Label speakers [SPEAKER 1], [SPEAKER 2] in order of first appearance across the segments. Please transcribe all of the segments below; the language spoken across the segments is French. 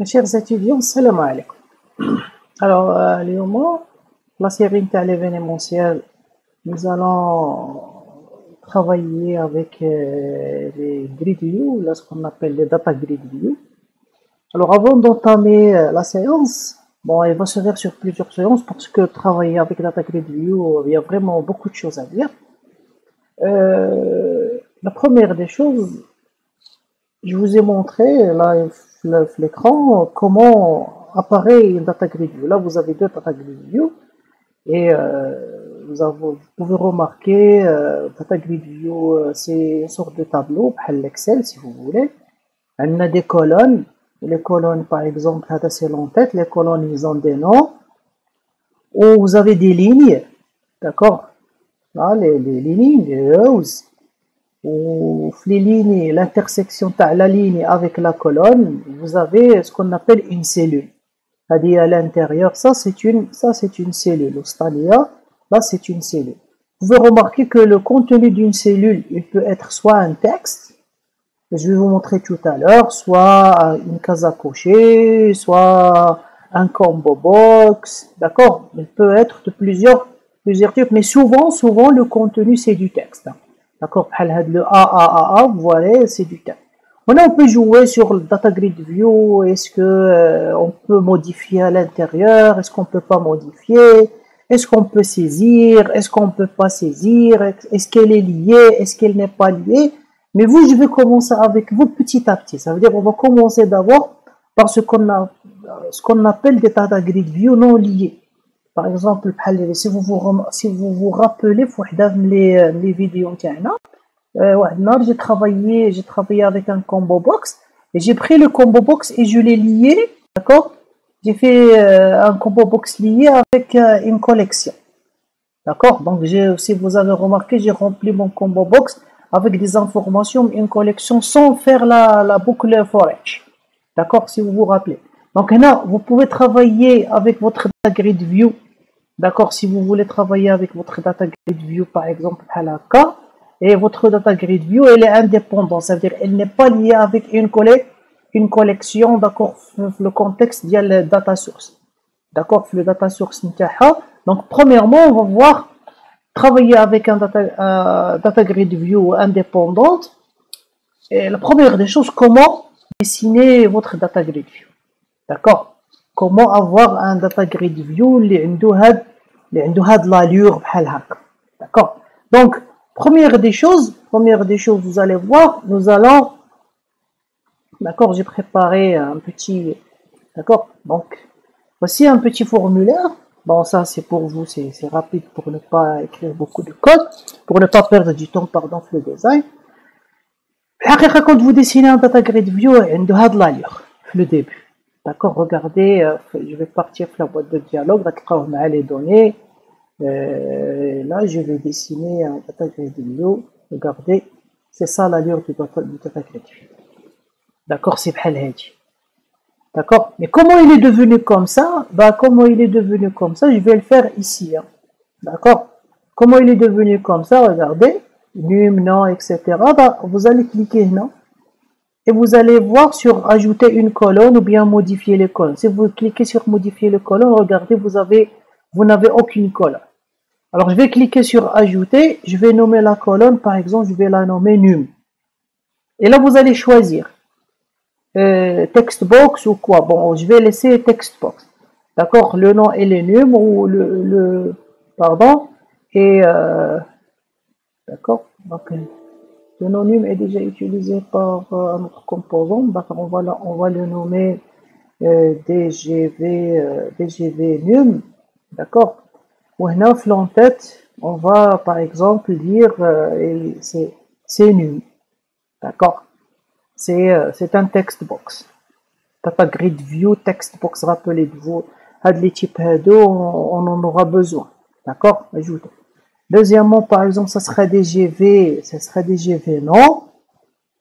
[SPEAKER 1] Chers étudiants, salam alaikum. Alors, اليوم la série نتاع l'événementiel, nous allons travailler avec les grid view, là ce qu'on appelle les data grid view. Alors, avant d'entamer la séance, bon, elle va se faire sur plusieurs séances parce que travailler avec data grid view, il y a vraiment beaucoup de choses à dire. La première des choses, je vous ai montré là l'écran comment apparaît une data grid view. Là, vous avez deux data grid view et vous pouvez remarquer data grid view, c'est une sorte de tableau, l'Excel si vous voulez. On a des colonnes. Les colonnes, par exemple, c'est l'entête. Les colonnes, ils ont des noms. Ou vous avez des lignes, d'accord? Là, les lignes, les rows. Ou les lignes, l'intersection de la ligne avec la colonne, vous avez ce qu'on appelle une cellule. C'est-à-dire à l'intérieur, ça c'est une cellule. Là c'est une cellule. Vous pouvez remarquer que le contenu d'une cellule, il peut être soit un texte, je vais vous montrer tout à l'heure, soit une case à cocher, soit un combo box, d'accord? Il peut être de plusieurs types, mais souvent le contenu c'est du texte. D'accord, le AAAA, vous voyez, c'est du texte. Maintenant, on peut jouer sur le data grid view. Est-ce que on peut modifier à l'intérieur? Est-ce qu'on peut pas modifier? Est-ce qu'on peut saisir? Est-ce qu'on peut pas saisir? Est-ce qu'elle est liée? Est-ce qu'elle n'est pas liée? Mais vous, je vais commencer avec vous petit à petit. Ça veut dire, on va commencer d'abord par ce qu'on appelle des data grid view non liés. Par exemple, si vous vous rappelez, les vidéos j'ai travaillé avec un combo box et j'ai pris le combo box et je l'ai lié, d'accord? J'ai fait un combo box lié avec une collection, d'accord? Donc si vous avez remarqué, j'ai rempli mon combo box avec des informations, une collection sans faire la boucle for each, d'accord? Si vous vous rappelez. Donc là, vous pouvez travailler avec votre data grid view. D'accord, si vous voulez travailler avec votre data grid view, par exemple, à la K, et votre data grid view, elle est indépendante, c'est-à-dire elle n'est pas liée avec une collection, d'accord, le contexte via le data source. D'accord, le data source. Donc, premièrement, on va voir travailler avec un data grid view indépendante. Et la première des choses, comment dessiner votre data grid view. D'accord? Comment avoir un data grid view اللي عنده هاد l'allure بحال هكا. D'accord? Donc première des choses, vous allez voir, nous allons, d'accord, j'ai préparé un petit, d'accord, donc voici un petit formulaire. Bon, ça c'est pour vous, c'est rapide pour ne pas écrire beaucoup de code, pour ne pas perdre du temps, pardon, le design. الحقيقة quand vous dessinez un data grid view عنده هاد l'allure le début. D'accord, regardez, je vais partir sur la boîte de dialogue, les données. Là, je vais dessiner un data grid view. Regardez, c'est ça l'allure du data grid view. D'accord, c'est bhal hadi. D'accord, mais comment il est devenu comme ça? Comment il est devenu comme ça, je vais le faire ici. Hein. D'accord, comment il est devenu comme ça? Regardez, num, non, etc. Vous allez cliquer non. Et vous allez voir sur ajouter une colonne ou bien modifier les colonnes. Si vous cliquez sur modifier les colonnes, regardez, vous n'avez aucune colonne. Alors je vais cliquer sur ajouter, je vais nommer la colonne, par exemple, je vais la nommer num. Et là vous allez choisir text box ou quoi. Bon, je vais laisser text box. D'accord, le nom et les num ou pardon, et d'accord, donc le nom num est déjà utilisé par un autre composant, d'accord, on va le nommer DGV num, d'accord. Ou là, l'entête, on va par exemple dire c'est num, d'accord. C'est un text box. Data grid view text box, rappelez-vous, les types on en aura besoin, d'accord. Ajoutez. Deuxièmement, par exemple, ça serait DGV non,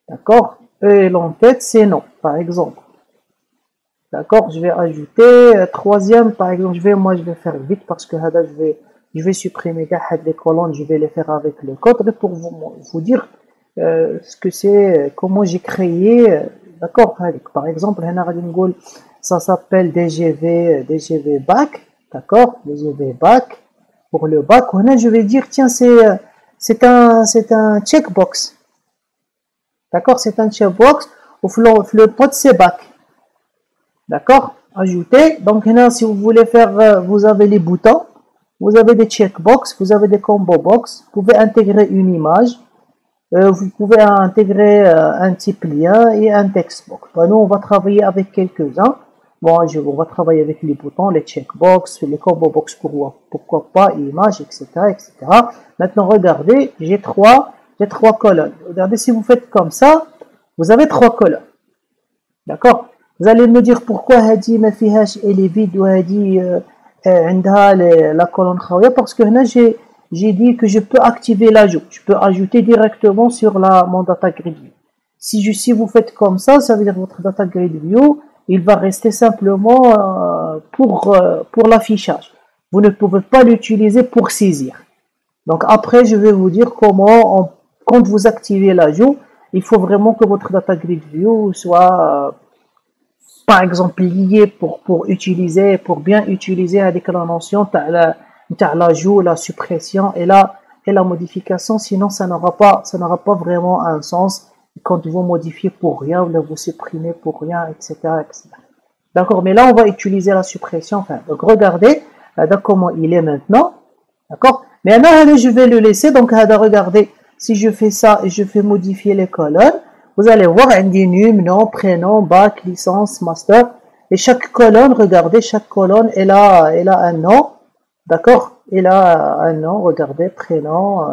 [SPEAKER 1] d'accord, et l'entête c'est non, par exemple, d'accord. Je vais ajouter troisième, par exemple, je vais faire vite parce que je vais supprimer les colonnes, je vais les faire avec le code pour vous dire ce que c'est, comment j'ai créé, d'accord. Par exemple, ça s'appelle DGV back, d'accord, DGV back. Pour le back, هنا je vais dire tiens c'est un checkbox, d'accord, c'est un checkbox au le pod c'est back, d'accord, ajouter. Donc là si vous voulez faire, vous avez les boutons, vous avez des checkbox, vous avez des combo box, vous pouvez intégrer une image, vous pouvez intégrer un type lien et un textbox. Bon, nous on va travailler avec quelques-uns. Bon, on va travailler avec les boutons, les checkbox, les combo box, pourquoi pas, images, etc., etc. Maintenant, regardez, j'ai trois colonnes. Regardez, si vous faites comme ça, vous avez trois colonnes. D'accord? Vous allez me dire pourquoi هذه ما فيهاش elle est vide وهذه عندها la colonne خاوية, parce que là j'ai dit que je peux activer l'ajout. Je peux ajouter directement sur mon data grid view. Si vous faites comme ça veut dire que votre data grid view il va rester simplement pour l'affichage. Vous ne pouvez pas l'utiliser pour saisir. Donc après, je vais vous dire comment, quand vous activez l'ajout, il faut vraiment que votre data grid view soit, par exemple, lié pour bien utiliser avec la notion de l'ajout, la suppression et la modification. Sinon, ça n'aura pas vraiment un sens quand vous modifiez pour rien ou vous supprimez pour rien, etc., etc. D'accord, mais là on va utiliser la suppression. Enfin, donc regardez comment il est maintenant. D'accord, mais maintenant je vais le laisser. Donc regardez, si je fais ça et je fais modifier les colonnes, vous allez voir un num, nom, prénom, bac, licence, master. Et chaque colonne, regardez, chaque colonne elle a un nom. D'accord, elle a un nom, regardez, prénom,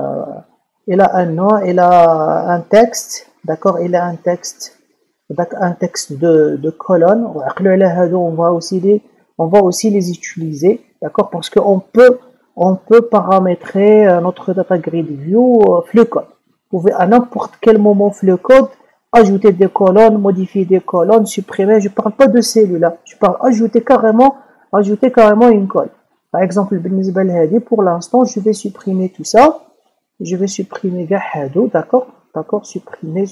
[SPEAKER 1] elle a un nom, elle a un texte. D'accord, il a un texte de colonne. On va aussi les utiliser, d'accord, parce qu'on peut paramétrer notre data grid view flux code. Vous pouvez à n'importe quel moment flux code ajouter des colonnes, modifier des colonnes, supprimer. Je parle pas de celui-là, je parle ajouter carrément une colonne. Par exemple, pour l'instant, je vais supprimer tout ça. Je vais supprimer Gahado, d'accord, supprimer.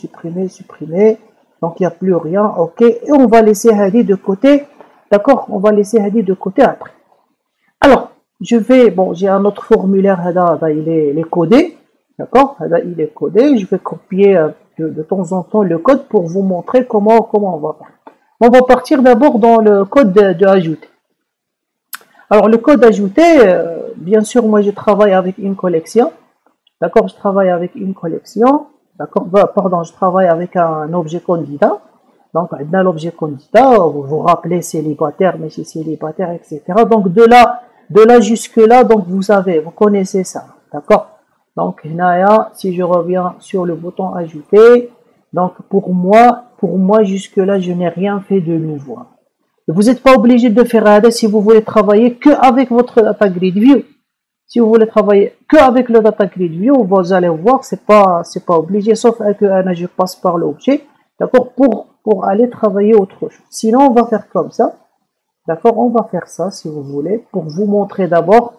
[SPEAKER 1] Donc il n'y a plus rien, ok. Et on va laisser Hadi de côté, d'accord, on va laisser Hadi de côté après. Alors, j'ai un autre formulaire, il est codé, d'accord, il est codé. Je vais copier de temps en temps le code pour vous montrer comment on va faire. On va partir d'abord dans le code de ajouter. Alors le code ajouter, bien sûr, moi je travaille avec une collection. D'accord, je travaille avec une collection. D'accord, pardon, je travaille avec un objet candidat. Donc, on a l'objet candidat. Vous vous rappelez célibataire, mais chez célibataire, etc. Donc, de là jusque là, donc vous connaissez ça. D'accord. Donc, si je reviens sur le bouton ajouter, donc pour moi jusque là, je n'ai rien fait de nouveau. Vous n'êtes pas obligé de faire ça si vous voulez travailler que avec votre data grid view. Si vous voulez travailler que avec le data grid view, vous allez voir, c'est pas obligé, sauf que je passe par l'objet, d'accord, pour aller travailler autre chose. Sinon, on va faire comme ça, d'accord, on va faire ça si vous voulez, pour vous montrer d'abord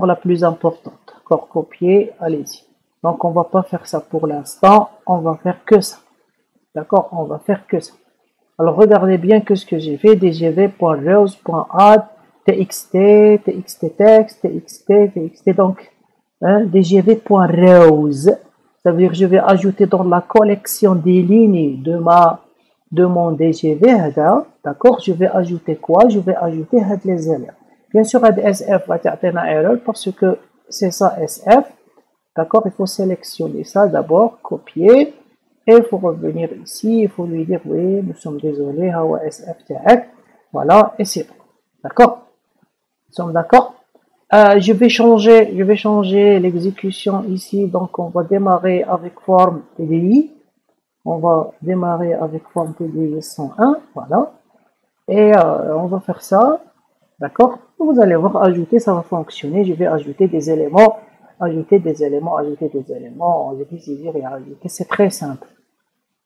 [SPEAKER 1] la plus importante, d'accord, copier, allez-y. Donc, on va pas faire ça pour l'instant, on va faire que ça, d'accord, on va faire que ça. Alors, regardez bien que ce que j'ai fait, dgv.rows.add, txt, txt-text, txt, donc dgv.rows, ça veut dire que je vais ajouter dans la collection des lignes de mon dgv, d'accord, je vais ajouter quoi? Je vais ajouter les éléments. Bien sûr, sf va être un erreur parce que c'est ça sf, d'accord, il faut sélectionner ça d'abord, copier, et il faut revenir ici, il faut lui dire oui, nous sommes désolés, sf, voilà, et c'est bon, d'accord. Nous sommes d'accord. Je vais changer l'exécution ici. Donc, on va démarrer avec forme TDI. On va démarrer avec forme TDI 101. Voilà. Et on va faire ça. D'accord. Vous allez voir, ajouter, ça va fonctionner. Je vais ajouter des éléments. Ajouter des éléments. C'est très simple.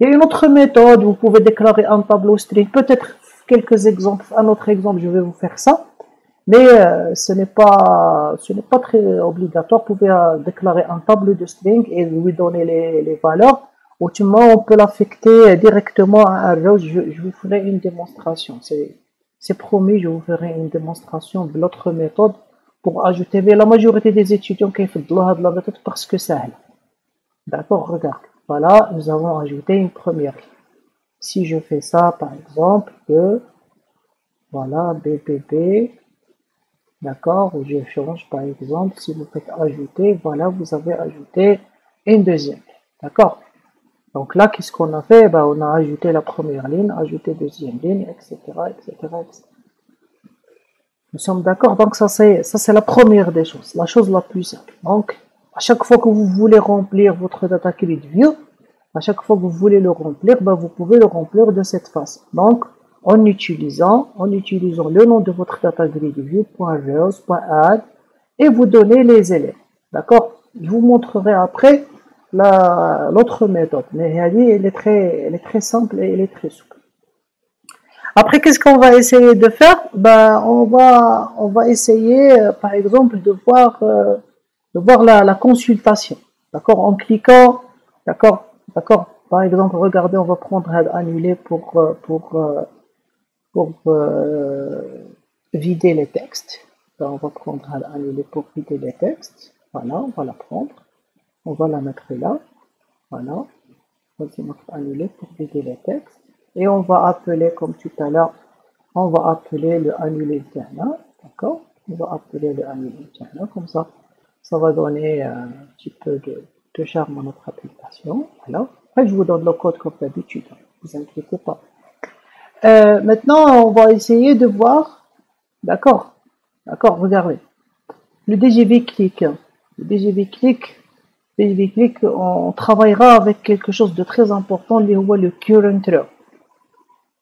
[SPEAKER 1] Il y a une autre méthode. Vous pouvez déclarer un tableau string. Peut-être quelques exemples. Un autre exemple, je vais vous faire ça. Mais ce n'est pas très obligatoire. Vous pouvez déclarer un tableau de string et lui donner les valeurs. autrement on peut l'affecter directement à un row. Je vous ferai une démonstration, c'est promis, je vous ferai une démonstration de l'autre méthode pour ajouter. Mais la majorité des étudiants qui font de la méthode parce que c'est simple. D'accord, regarde, voilà, nous avons ajouté une première ligne. Si je fais ça par exemple, voilà, BBB, d'accord, ou je change par exemple, si vous faites ajouter, voilà, vous avez ajouté une deuxième ligne, d'accord. Donc là, qu'est-ce qu'on a fait? Ben, on a ajouté la première ligne, ajouté deuxième ligne, etc., etc., etc. Nous sommes d'accord? Donc ça c'est la première des choses, la chose la plus simple. Donc, à chaque fois que vous voulez remplir votre data grid view, à chaque fois que vous voulez le remplir, ben, vous pouvez le remplir de cette façon. Donc, en utilisant le nom de votre data grid view.rows.add et vous donnez les éléments. D'accord? Je vous montrerai après l'autre méthode, mais elle est très simple et elle est très souple. Après, qu'est-ce qu'on va essayer de faire? Ben, on va essayer, par exemple, de voir la consultation. D'accord? En cliquant, d'accord? Par exemple, regardez, on va prendre annuler pour vider les textes. Ben, on va prendre annuler pour vider les textes. Voilà, on va la prendre. On va la mettre là. Voilà. On va mettre annuler pour vider les textes. Et on va appeler, comme tout à l'heure, on va appeler le annuler interna. D'accord? On va appeler le annuler interna. Comme ça, ça va donner un petit peu de charme à notre application. Voilà. Après, je vous donne le code comme d'habitude. Ne vous inquiétez pas. Maintenant, on va essayer de voir. D'accord? D'accord, regardez. Le DGV click. Le DGV click, on travaillera avec quelque chose de très important, le current row.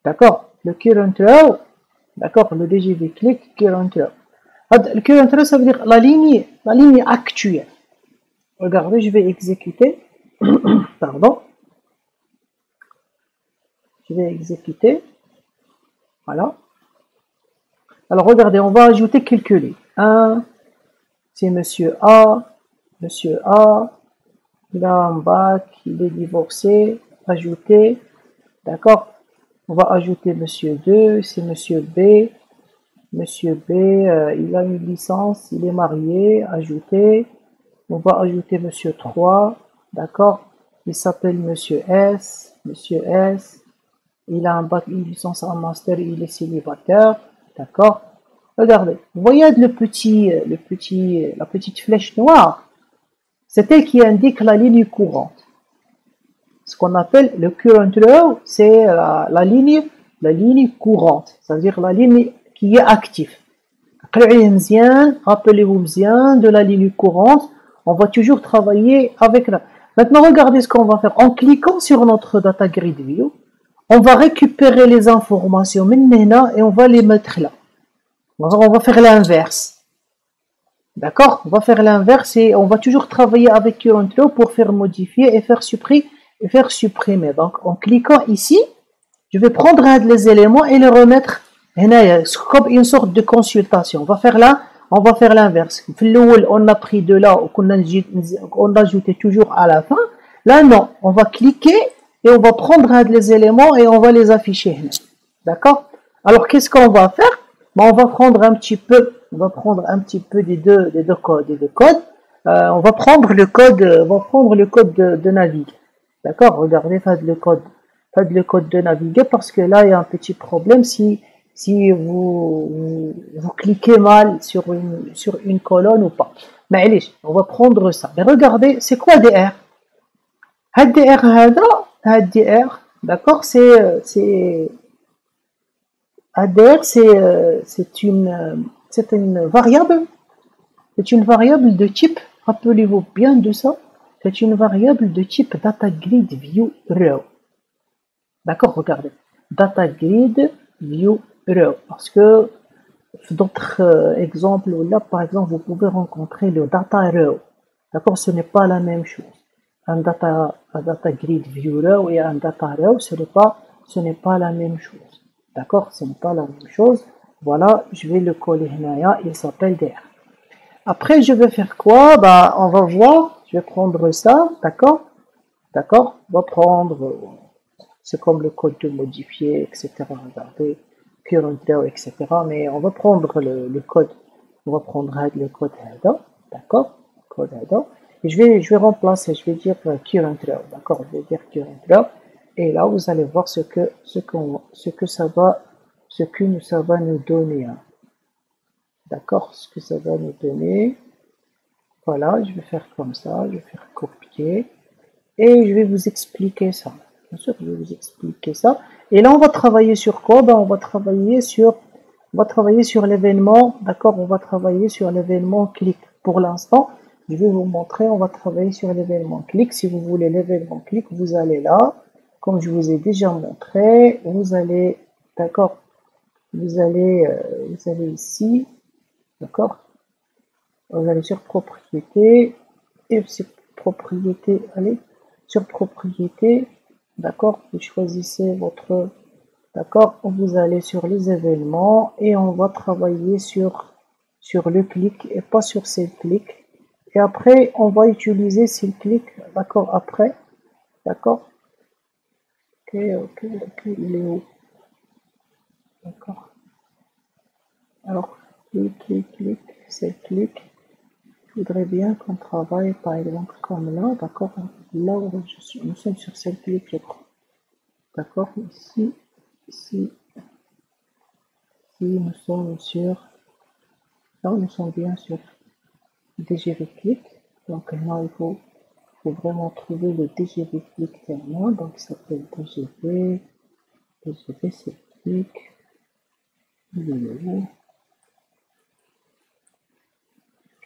[SPEAKER 1] D'accord? Le current row, d'accord? Le DGV click current row. Le current row, ça veut dire la ligne actuelle. Regardez, je vais exécuter. Pardon. Je vais exécuter. Voilà. Alors, regardez, on va ajouter quelques lignes. 1, c'est Monsieur A. Monsieur A, il a un bac, il est divorcé. Ajouter. D'accord? On va ajouter Monsieur 2, c'est Monsieur B. Monsieur B, il a une licence, il est marié. Ajouter. On va ajouter Monsieur 3. D'accord? Il s'appelle Monsieur S. Monsieur S. Il a un bac, une licence en master, il est célibataire. D'accord? Regardez. Vous voyez la petite flèche noire? C'est elle qui indique la ligne courante. Ce qu'on appelle le current row, c'est la ligne courante, c'est-à-dire la ligne qui est active. Rappelez-vous bien de la ligne courante, on va toujours travailler avec la... Maintenant, regardez ce qu'on va faire. En cliquant sur notre data grid view, on va récupérer les informations maintenant et on va les mettre là. Alors, on va faire l'inverse. D'accord? On va faire l'inverse et on va toujours travailler avec current row pour faire modifier et faire supprimer. Donc, en cliquant ici, je vais prendre un des éléments et les remettre comme une sorte de consultation. On va faire l'inverse. On a pris de là, on a ajouté toujours à la fin. Là, non. On va cliquer et on va prendre un des éléments et on va les afficher. D'accord? Alors, qu'est-ce qu'on va faire? On va prendre un petit peu des deux codes. On va prendre le code de naviguer. D'accord? Regardez, faites le code de naviguer parce que là il y a un petit problème si vous cliquez mal sur une colonne ou pas. Mais allez, on va prendre ça. Mais regardez, c'est quoi DR? DR, d'accord? ADR, c'est une variable. C'est une variable de type, rappelez-vous bien de ça, c'est une variable de type DataGridViewRow. D'accord, regardez. DataGridViewRow. Parce que d'autres exemples, là, par exemple, vous pouvez rencontrer le DataRow. D'accord, ce n'est pas la même chose. Un DataGridViewRow et un DataRow, ce n'est pas la même chose. D'accord, ce n'est pas la même chose. Voilà, je vais le coller là, il s'appelle DR. Après, je vais faire quoi? On va voir. Je vais prendre ça, d'accord? d'accord? On va prendre, c'est comme le code de modifier, etc. Regardez, current draw, etc. Mais on va prendre le code, on va prendre le code header, d'accord? Code header. Et je vais remplacer, je vais dire current draw, d'accord? Je vais dire current draw. Et là, vous allez voir ce que ça va nous donner. Hein. D'accord? Ce que ça va nous donner. Voilà, je vais faire comme ça, je vais faire copier. Et je vais vous expliquer ça. Bien sûr, je vais vous expliquer ça. Et là, on va travailler sur quoi? Ben, on va travailler sur l'événement. D'accord? On va travailler sur l'événement clic. Pour l'instant, je vais vous montrer, on va travailler sur l'événement clic. Si vous voulez l'événement clic, vous allez là. Comme je vous ai déjà montré, vous allez, d'accord? Vous allez ici. D'accord? Vous allez sur propriété. Et sur propriété, allez. Sur propriété, d'accord, vous choisissez votre, d'accord, vous allez sur les événements et on va travailler sur le clic et pas sur ces clics. Et après, on va utiliser ces clics, d'accord, après, d'accord. Ok, il est où? D'accord. Alors, clic, c'est clic. Je voudrais bien qu'on travaille par exemple comme là, d'accord? Là où nous sommes sur cette clic, je crois. D'accord? Ici, nous sommes sur, là nous sommes bien sur DGV clic. Donc là, il faut vraiment trouver le DGV clic terminal. Donc il s'appelle DGV c'est clic. Il est où?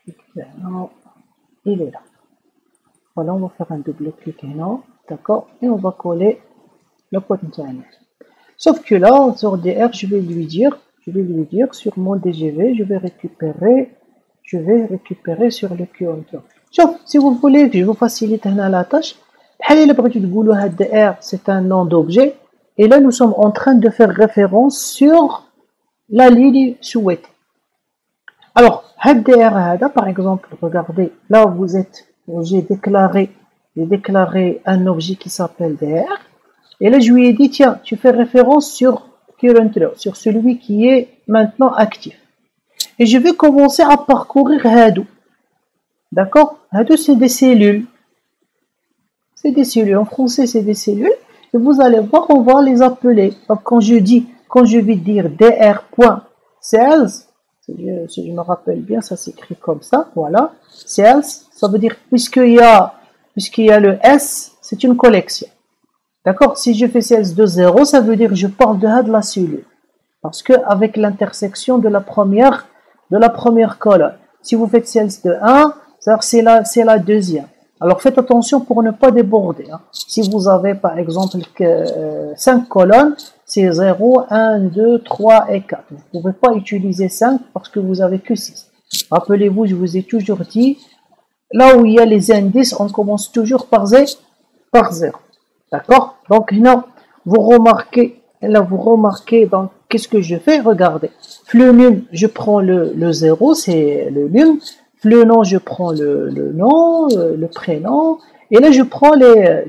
[SPEAKER 1] Clic terminal. Il est là. Voilà, on va faire un double clic maintenant. D'accord? Et on va coller le code internet. Sauf que là, sur DR, je vais lui dire sur mon DGV, je vais récupérer sur le counter. Sauf, si vous voulez que je vous facilite la tâche, DR, c'est un nom d'objet, et là, nous sommes en train de faire référence sur la ligne souhaitée. Alors, DR, par exemple, regardez, là, j'ai déclaré un objet qui s'appelle DR, et là, je lui ai dit, tiens, tu fais référence sur current draw, sur celui qui est maintenant actif. Et je vais commencer à parcourir Hadou. D'accord? Hadou, c'est des cellules. C'est des cellules. En français, c'est des cellules. Et vous allez voir, on va les appeler. Donc, quand je vais dire dr.cells, si je me rappelle bien, ça s'écrit comme ça, voilà. Cells, ça veut dire, puisqu'il y a le S, c'est une collection. D'accord? Si je fais cells de 0, ça veut dire que je parle de la cellule. Parce que avec l'intersection de la première colonne. Si vous faites cells de 1, c'est la deuxième. Alors faites attention pour ne pas déborder. Hein. Si vous avez par exemple 5 colonnes, c'est 0, 1, 2, 3 et 4. Vous ne pouvez pas utiliser 5 parce que vous avez que 6. Rappelez-vous, je vous ai toujours dit, là où il y a les indices, on commence toujours par 0. D'accord? Donc là, vous remarquez, donc qu'est-ce que je fais? Regardez. Le num, je prends le 0, c'est le num. Le nom, je prends le nom, le prénom. Et là, je prends les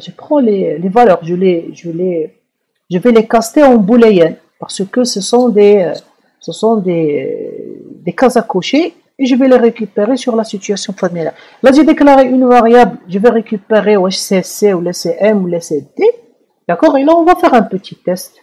[SPEAKER 1] valeurs. Je vais les caster en booléenne parce que ce sont des cases à cocher. Et je vais les récupérer sur la situation familiale. Là, j'ai déclaré une variable, je vais récupérer ou CC ou le CM ou le CD. D'accord? Et là, on va faire un petit test.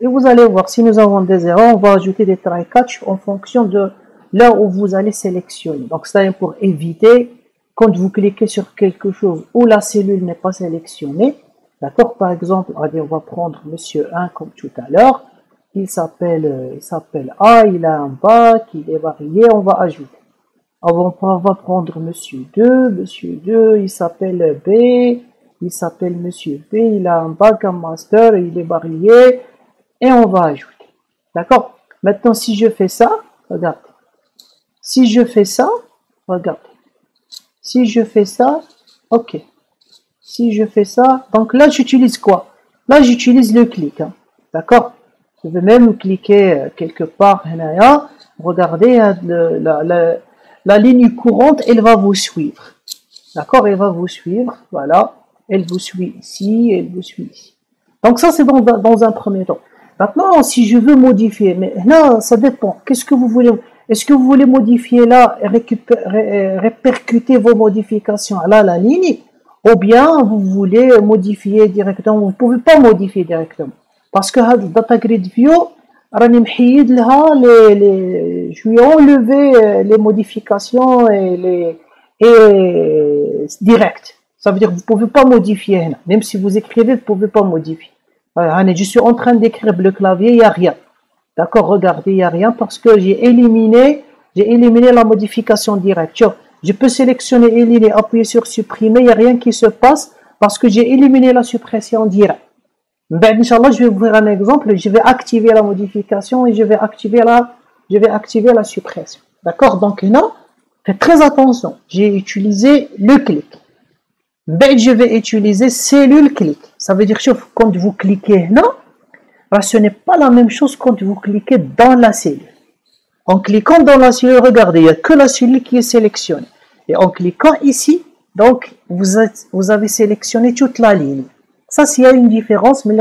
[SPEAKER 1] Et vous allez voir si nous avons des erreurs, on va ajouter des try catch en fonction de là où vous allez sélectionner. Donc, c'est pour éviter, quand vous cliquez sur quelque chose où la cellule n'est pas sélectionnée. D'accord? Par exemple, on va prendre monsieur 1 comme tout à l'heure. Il s'appelle A, il a un bac, il est varié, on va ajouter. On va prendre monsieur 2, il s'appelle B, monsieur B, il a un bac, un master, il est varié, et on va ajouter. D'accord? Maintenant, si je fais ça, regardez. Si je fais ça, ok. Si je fais ça, donc là, j'utilise quoi? Là, j'utilise le clic, hein. D'accord? Je vais même cliquer quelque part. Regardez, la ligne courante, elle va vous suivre. D'accord, elle va vous suivre, voilà. Elle vous suit ici, elle vous suit ici. Donc ça, c'est dans un premier temps. Maintenant, si je veux modifier, mais là, ça dépend. Qu'est-ce que vous voulez? Est-ce que vous voulez modifier là, répercuter vos modifications là, la ligne, ou bien vous voulez modifier directement? Vous ne pouvez pas modifier directement. Parce que le data grid view, je lui ai enlevé les modifications et direct. Ça veut dire que vous ne pouvez pas modifier. Même si vous écrivez, vous ne pouvez pas modifier. Je suis en train d'écrire le clavier, il n'y a rien. D'accord, regardez, il n'y a rien parce que j'ai éliminé la modification directe. Je peux sélectionner, éliminer, appuyer sur supprimer, il n'y a rien qui se passe parce que j'ai éliminé la suppression directe. Ben, Inch'Allah, je vais vous faire un exemple, je vais activer la modification et je vais activer la suppression. D'accord, donc là, faites très attention, j'ai utilisé le clic. Ben, je vais utiliser cellule clic. Ça veut dire que quand vous cliquez là, ce n'est pas la même chose quand vous cliquez dans la cellule. En cliquant dans la cellule, regardez, il n'y a que la cellule qui est sélectionnée. Et en cliquant ici, donc, vous avez sélectionné toute la ligne. Ça, s'il y a une différence, mais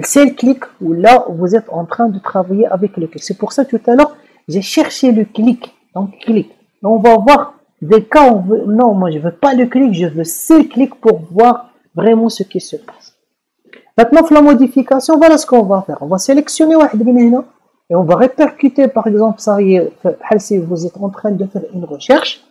[SPEAKER 1] c'est le clic où là, vous êtes en train de travailler avec le clic. C'est pour ça, tout à l'heure, j'ai cherché le clic. Donc, clic. On va voir des cas où non, moi, je ne veux pas le clic, je veux ce clic pour voir vraiment ce qui se passe. Maintenant, pour la modification, voilà ce qu'on va faire. On va sélectionner et on va répercuter, par exemple, ça y est, si vous êtes en train de faire une recherche.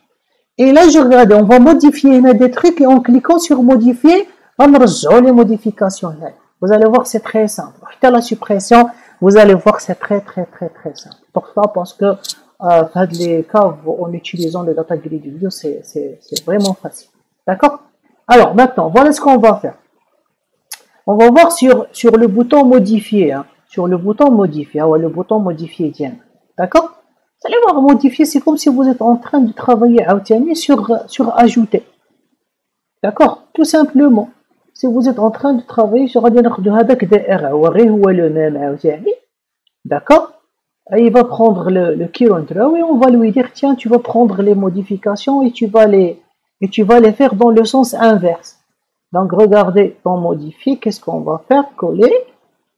[SPEAKER 1] Et là, je regarde, on va modifier des trucs et en cliquant sur modifier, on va les modifications. Vous allez voir, c'est très simple. Après la suppression, vous allez voir, c'est très simple. Pourquoi? Parce que dans les cas en utilisant le data grid view, c'est vraiment facile. D'accord? Alors, maintenant, voilà ce qu'on va faire. On va voir sur le bouton modifier. Sur le bouton modifier. Le bouton modifier, tiens. D'accord? Vous allez voir, modifier, c'est comme si vous êtes en train de travailler sur ajouter. D'accord? Tout simplement. Si vous êtes en train de travailler sur le même, d'accord? Il va prendre le current row et on va lui dire, tiens, tu vas prendre les modifications et tu vas les faire dans le sens inverse. Donc, regardez, dans modifier, qu'est-ce qu'on va faire? Coller.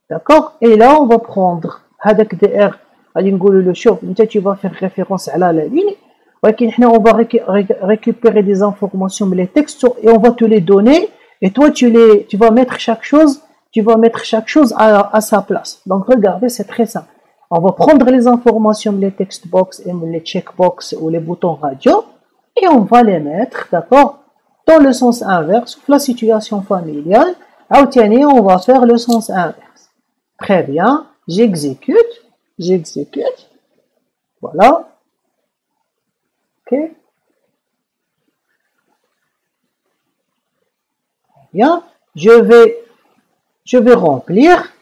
[SPEAKER 1] D'accord? Et là, on va prendre هذاك DR غادي نقولوا له شوف انت tu vas faire référence à la ligne ولكن حنا on va récupérer des informations les textes et on va te les donner et toi tu vas mettre chaque chose à sa place. Donc regardez, c'est très simple. On va prendre les informations les text box et les checkbox ou les boutons radio et on va les mettre, d'accord, dans le sens inverse. La situation familiale, on va faire le sens inverse. Très bien, j'exécute, voilà, ok, bien, je vais remplir,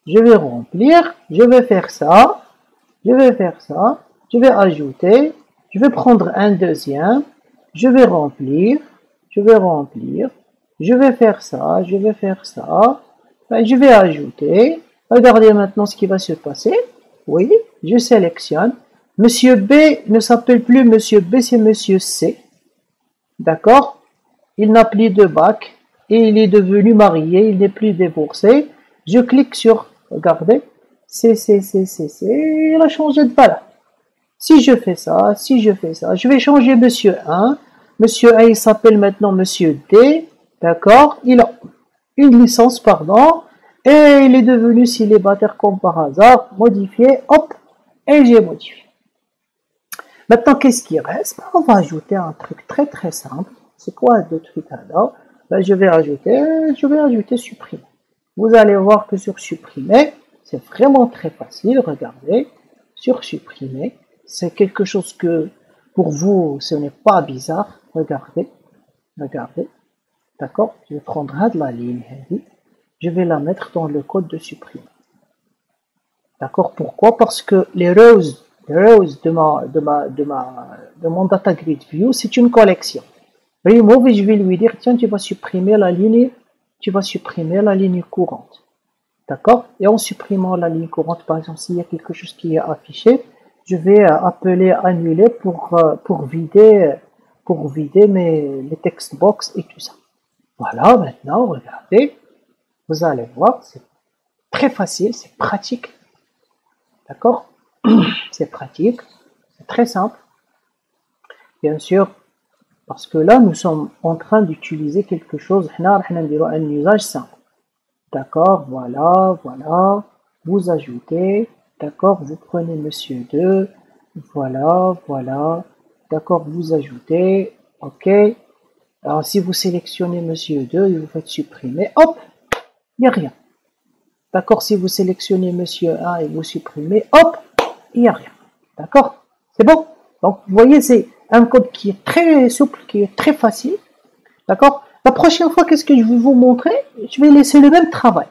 [SPEAKER 1] je vais faire ça, je vais ajouter, je vais prendre un deuxième, je vais remplir, je vais faire ça, je vais ajouter. Regardez maintenant ce qui va se passer. Oui, je sélectionne. Monsieur B ne s'appelle plus Monsieur B, c'est Monsieur C. D'accord? Il n'a plus de bac et il est devenu marié, il n'est plus divorcé. Je clique sur, regardez, C, il a changé de valeur. Si je fais ça, je vais changer Monsieur 1. Monsieur 1, il s'appelle maintenant Monsieur D. D'accord? Il a une licence, pardon, et il est devenu célibataire comme par hasard, modifié, hop, et j'ai modifié. Maintenant, qu'est-ce qui reste? On va ajouter un truc très simple. C'est quoi le truc alors? Je vais ajouter supprimer. Vous allez voir que sur supprimer, c'est vraiment très facile. Regardez, sur supprimer, c'est quelque chose que pour vous, ce n'est pas bizarre. Regardez. D'accord? Je vais prendre de la ligne, je vais la mettre dans le code de supprimer. D'accord? Pourquoi? Parce que les rows de mon data grid view, c'est une collection. Remove, je vais lui dire, tiens, tu vas supprimer la ligne courante. D'accord? Et en supprimant la ligne courante, par exemple, s'il y a quelque chose qui est affiché, je vais appeler annuler pour vider pour vider mes text box et tout ça. Voilà, maintenant, regardez, vous allez voir, c'est très facile, c'est pratique, d'accord? C'est pratique, c'est très simple, bien sûr, parce que là, nous sommes en train d'utiliser quelque chose, un usage simple. D'accord, voilà, voilà, vous ajoutez, d'accord, vous prenez monsieur 2, voilà, voilà, d'accord, vous ajoutez, ok. Alors si vous sélectionnez monsieur 2 et vous faites supprimer, hop, il n'y a rien. D'accord, si vous sélectionnez monsieur 1 et vous supprimez, hop, il n'y a rien. D'accord, c'est bon. Donc vous voyez, c'est un code qui est très souple, qui est très facile. D'accord. La prochaine fois, qu'est-ce que je vais vous montrer? Je vais laisser le même travail.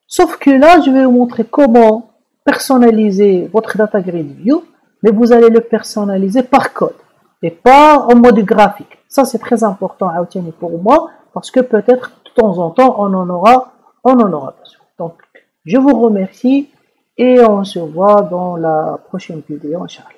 [SPEAKER 1] Sauf que là, je vais vous montrer comment personnaliser votre data grid view, mais vous allez le personnaliser par code et pas en mode graphique. Ça, c'est très important à obtenir pour moi parce que peut-être de temps en temps, on en aura besoin. Donc, je vous remercie et on se voit dans la prochaine vidéo, Inch'Allah.